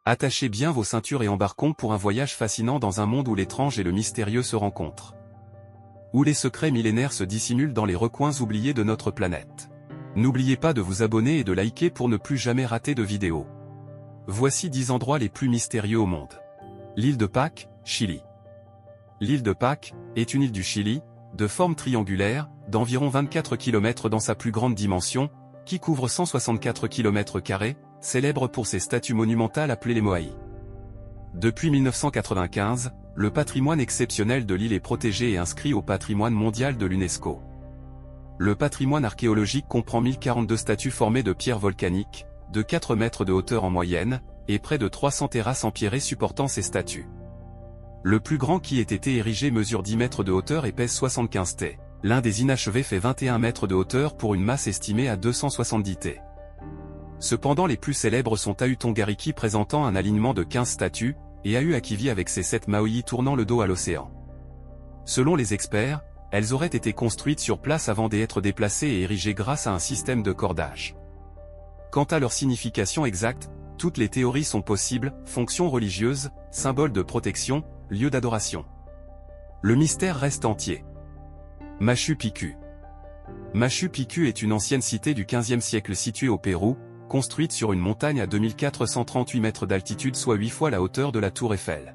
Attachez bien vos ceintures et embarquons pour un voyage fascinant dans un monde où l'étrange et le mystérieux se rencontrent. Où les secrets millénaires se dissimulent dans les recoins oubliés de notre planète. N'oubliez pas de vous abonner et de liker pour ne plus jamais rater de vidéos. Voici 10 endroits les plus mystérieux au monde. L'île de Pâques, Chili. L'île de Pâques est une île du Chili, de forme triangulaire, d'environ 24 km dans sa plus grande dimension, qui couvre 164 km², célèbre pour ses statues monumentales appelées les moai. Depuis 1995, le patrimoine exceptionnel de l'île est protégé et inscrit au patrimoine mondial de l'UNESCO. Le patrimoine archéologique comprend 1042 statues formées de pierres volcaniques, de 4 mètres de hauteur en moyenne, et près de 300 terrasses empierrées supportant ces statues. Le plus grand qui ait été érigé mesure 10 mètres de hauteur et pèse 75 t. L'un des inachevés fait 21 mètres de hauteur pour une masse estimée à 270 t. Cependant les plus célèbres sont Ahu Tongariki présentant un alignement de 15 statues, et Ahu Akivi avec ses 7 maoi tournant le dos à l'océan. Selon les experts, elles auraient été construites sur place avant d'être déplacées et érigées grâce à un système de cordage. Quant à leur signification exacte, toutes les théories sont possibles, fonction religieuse, symbole de protection, lieu d'adoration. Le mystère reste entier. Machu Picchu. Machu Picchu est une ancienne cité du XVe siècle située au Pérou, construite sur une montagne à 2438 mètres d'altitude soit 8 fois la hauteur de la tour Eiffel.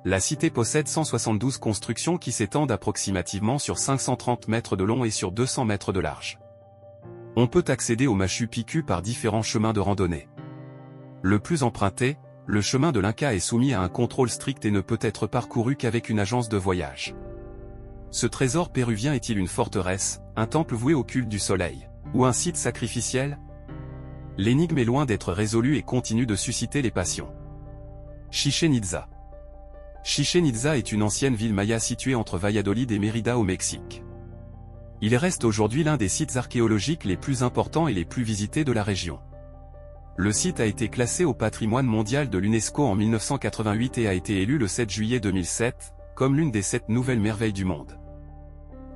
La cité possède 172 constructions qui s'étendent approximativement sur 530 mètres de long et sur 200 mètres de large. On peut accéder au Machu Picchu par différents chemins de randonnée. Le plus emprunté, le chemin de l'Inca est soumis à un contrôle strict et ne peut être parcouru qu'avec une agence de voyage. Ce trésor péruvien est-il une forteresse, un temple voué au culte du soleil, ou un site sacrificiel? L'énigme est loin d'être résolue et continue de susciter les passions. Chichén Itzá. Chichén Itzá est une ancienne ville maya située entre Valladolid et Mérida au Mexique. Il reste aujourd'hui l'un des sites archéologiques les plus importants et les plus visités de la région. Le site a été classé au patrimoine mondial de l'UNESCO en 1988 et a été élu le 7 juillet 2007, comme l'une des 7 nouvelles merveilles du monde.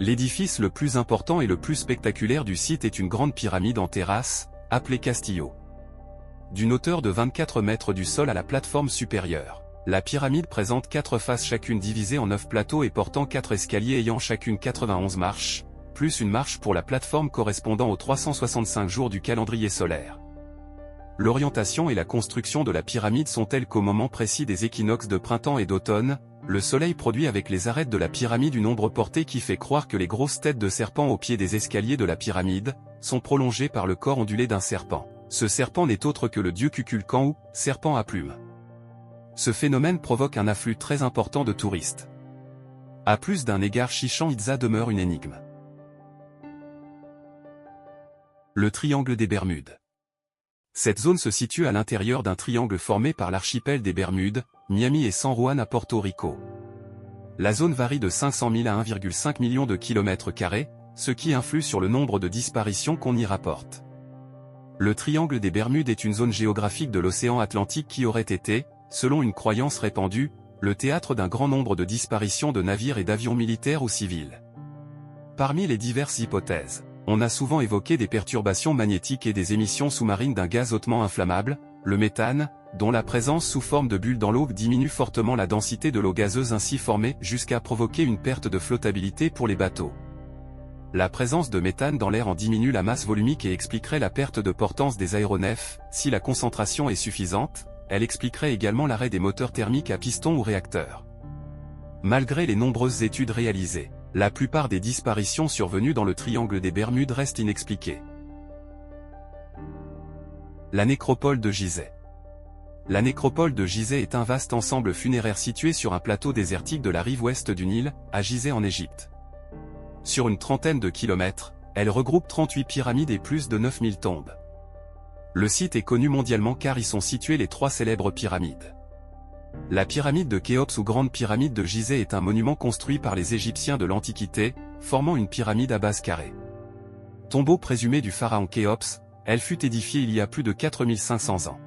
L'édifice le plus important et le plus spectaculaire du site est une grande pyramide en terrasse, appelée Castillo. D'une hauteur de 24 mètres du sol à la plateforme supérieure, la pyramide présente 4 faces chacune divisées en 9 plateaux et portant 4 escaliers ayant chacune 91 marches, plus une marche pour la plateforme correspondant aux 365 jours du calendrier solaire. L'orientation et la construction de la pyramide sont telles qu'au moment précis des équinoxes de printemps et d'automne, le soleil produit avec les arêtes de la pyramide une ombre portée qui fait croire que les grosses têtes de serpents au pied des escaliers de la pyramide sont prolongées par le corps ondulé d'un serpent. Ce serpent n'est autre que le dieu Kukulkan ou serpent à plumes. Ce phénomène provoque un afflux très important de touristes. À plus d'un égard, Chichén Itzá demeure une énigme. Le triangle des Bermudes. Cette zone se situe à l'intérieur d'un triangle formé par l'archipel des Bermudes, Miami et San Juan à Porto Rico. La zone varie de 500 000 à 1,5 million de km², ce qui influe sur le nombre de disparitions qu'on y rapporte. Le triangle des Bermudes est une zone géographique de l'océan Atlantique qui aurait été, selon une croyance répandue, le théâtre d'un grand nombre de disparitions de navires et d'avions militaires ou civils. Parmi les diverses hypothèses, on a souvent évoqué des perturbations magnétiques et des émissions sous-marines d'un gaz hautement inflammable, le méthane, dont la présence sous forme de bulles dans l'eau diminue fortement la densité de l'eau gazeuse ainsi formée jusqu'à provoquer une perte de flottabilité pour les bateaux. La présence de méthane dans l'air en diminue la masse volumique et expliquerait la perte de portance des aéronefs. Si la concentration est suffisante, elle expliquerait également l'arrêt des moteurs thermiques à piston ou réacteurs. Malgré les nombreuses études réalisées, la plupart des disparitions survenues dans le triangle des Bermudes restent inexpliquées. La nécropole de Gizeh. La nécropole de Gizeh est un vaste ensemble funéraire situé sur un plateau désertique de la rive ouest du Nil, à Gizeh en Égypte. Sur une trentaine de kilomètres, elle regroupe 38 pyramides et plus de 9000 tombes. Le site est connu mondialement car y sont situées les 3 célèbres pyramides. La pyramide de Khéops ou grande pyramide de Gizeh est un monument construit par les Égyptiens de l'Antiquité, formant une pyramide à base carrée. Tombeau présumé du pharaon Khéops, elle fut édifiée il y a plus de 4500 ans.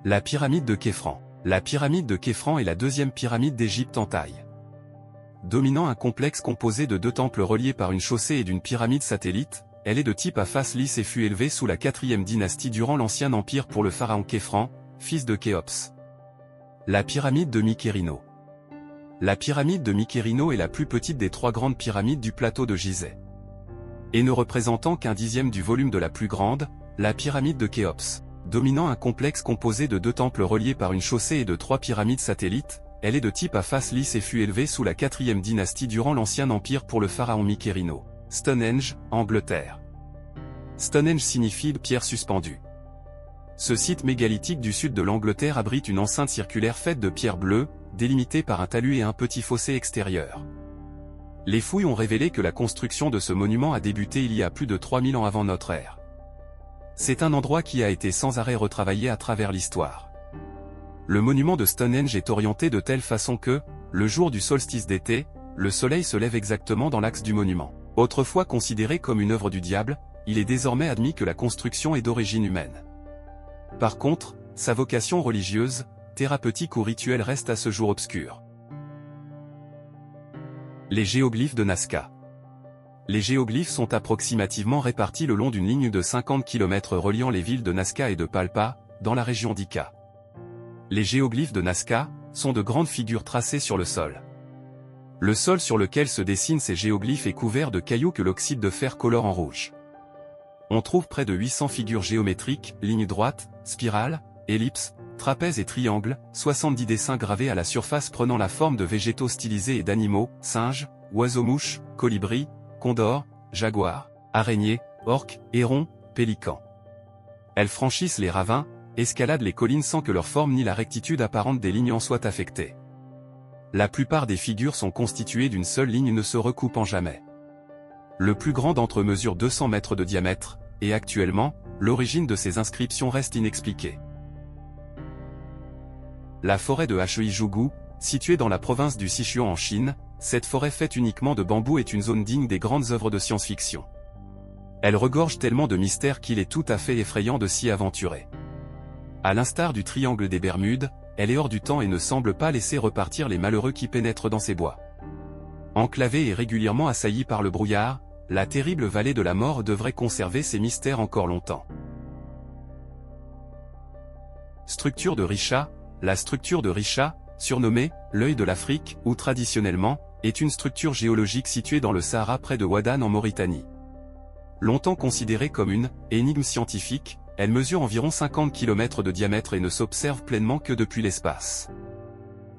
La pyramide de Képhren. La pyramide de Képhren est la deuxième pyramide d'Égypte en taille. Dominant un complexe composé de 2 temples reliés par une chaussée et d'une pyramide satellite, elle est de type à face lisse et fut élevée sous la 4e dynastie durant l'Ancien Empire pour le pharaon Képhren, fils de Khéops. La pyramide de Mykérino. La pyramide de Mykérino est la plus petite des 3 grandes pyramides du plateau de Gizeh. Et ne représentant qu'un dixième du volume de la plus grande, la pyramide de Khéops. Dominant un complexe composé de 2 temples reliés par une chaussée et de 3 pyramides satellites, elle est de type à face lisse et fut élevée sous la 4e dynastie durant l'Ancien Empire pour le pharaon Mykérino. Stonehenge, Angleterre. Stonehenge signifie pierre suspendue. Ce site mégalithique du sud de l'Angleterre abrite une enceinte circulaire faite de pierre bleue, délimitée par un talus et un petit fossé extérieur. Les fouilles ont révélé que la construction de ce monument a débuté il y a plus de 3000 ans avant notre ère. C'est un endroit qui a été sans arrêt retravaillé à travers l'histoire. Le monument de Stonehenge est orienté de telle façon que, le jour du solstice d'été, le soleil se lève exactement dans l'axe du monument. Autrefois considéré comme une œuvre du diable, il est désormais admis que la construction est d'origine humaine. Par contre, sa vocation religieuse, thérapeutique ou rituelle reste à ce jour obscure. Les géoglyphes de Nazca. Les géoglyphes sont approximativement répartis le long d'une ligne de 50 km reliant les villes de Nazca et de Palpa, dans la région d'Ica. Les géoglyphes de Nazca sont de grandes figures tracées sur le sol. Le sol sur lequel se dessinent ces géoglyphes est couvert de cailloux que l'oxyde de fer colore en rouge. On trouve près de 800 figures géométriques, lignes droites, spirales, ellipses, trapèzes et triangles, 70 dessins gravés à la surface prenant la forme de végétaux stylisés et d'animaux, singes, oiseaux-mouches, colibris, condors, jaguars, araignées, orques, hérons, pélicans. Elles franchissent les ravins, escaladent les collines sans que leur forme ni la rectitude apparente des lignes en soient affectées. La plupart des figures sont constituées d'une seule ligne ne se recoupant jamais. Le plus grand d'entre eux mesure 200 mètres de diamètre, et actuellement, l'origine de ces inscriptions reste inexpliquée. La forêt de Heizhou, située dans la province du Sichuan en Chine, cette forêt faite uniquement de bambou est une zone digne des grandes œuvres de science-fiction. Elle regorge tellement de mystères qu'il est tout à fait effrayant de s'y aventurer. À l'instar du triangle des Bermudes, elle est hors du temps et ne semble pas laisser repartir les malheureux qui pénètrent dans ces bois. Enclavée et régulièrement assaillie par le brouillard, la terrible vallée de la mort devrait conserver ses mystères encore longtemps. Structure de Risha. La structure de Risha, surnommée « l'œil de l'Afrique » ou traditionnellement, est une structure géologique située dans le Sahara près de Ouadane en Mauritanie. Longtemps considérée comme une « énigme scientifique », elle mesure environ 50 km de diamètre et ne s'observe pleinement que depuis l'espace.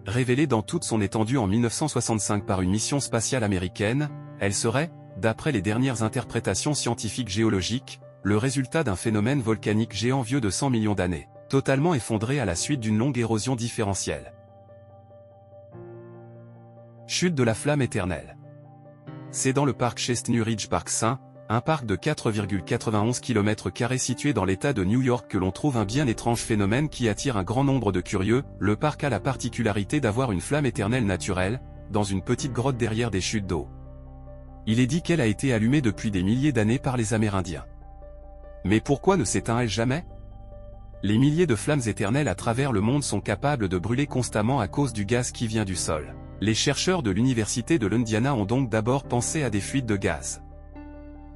Révélée dans toute son étendue en 1965 par une mission spatiale américaine, elle serait, d'après les dernières interprétations scientifiques géologiques, le résultat d'un phénomène volcanique géant vieux de 100 millions d'années, totalement effondré à la suite d'une longue érosion différentielle. Chute de la flamme éternelle. C'est dans le parc Chestnut Ridge Park St. Un parc de 4,91 km² situé dans l'État de New York que l'on trouve un bien étrange phénomène qui attire un grand nombre de curieux. Le parc a la particularité d'avoir une flamme éternelle naturelle, dans une petite grotte derrière des chutes d'eau. Il est dit qu'elle a été allumée depuis des milliers d'années par les Amérindiens. Mais pourquoi ne s'éteint-elle jamais? Les milliers de flammes éternelles à travers le monde sont capables de brûler constamment à cause du gaz qui vient du sol. Les chercheurs de l'université de l'Indiana ont donc d'abord pensé à des fuites de gaz.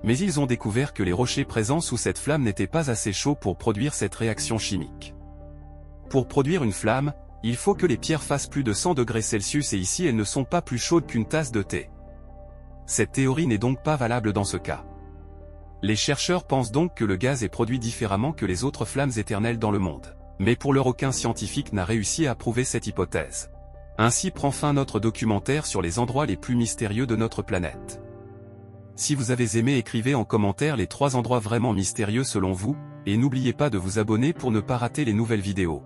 Mais ils ont découvert que les rochers présents sous cette flamme n'étaient pas assez chauds pour produire cette réaction chimique. Pour produire une flamme, il faut que les pierres fassent plus de 100 degrés Celsius et ici elles ne sont pas plus chaudes qu'une tasse de thé. Cette théorie n'est donc pas valable dans ce cas. Les chercheurs pensent donc que le gaz est produit différemment que les autres flammes éternelles dans le monde. Mais pour l'heure aucun scientifique n'a réussi à prouver cette hypothèse. Ainsi prend fin notre documentaire sur les endroits les plus mystérieux de notre planète. Si vous avez aimé, écrivez en commentaire les 3 endroits vraiment mystérieux selon vous, et n'oubliez pas de vous abonner pour ne pas rater les nouvelles vidéos.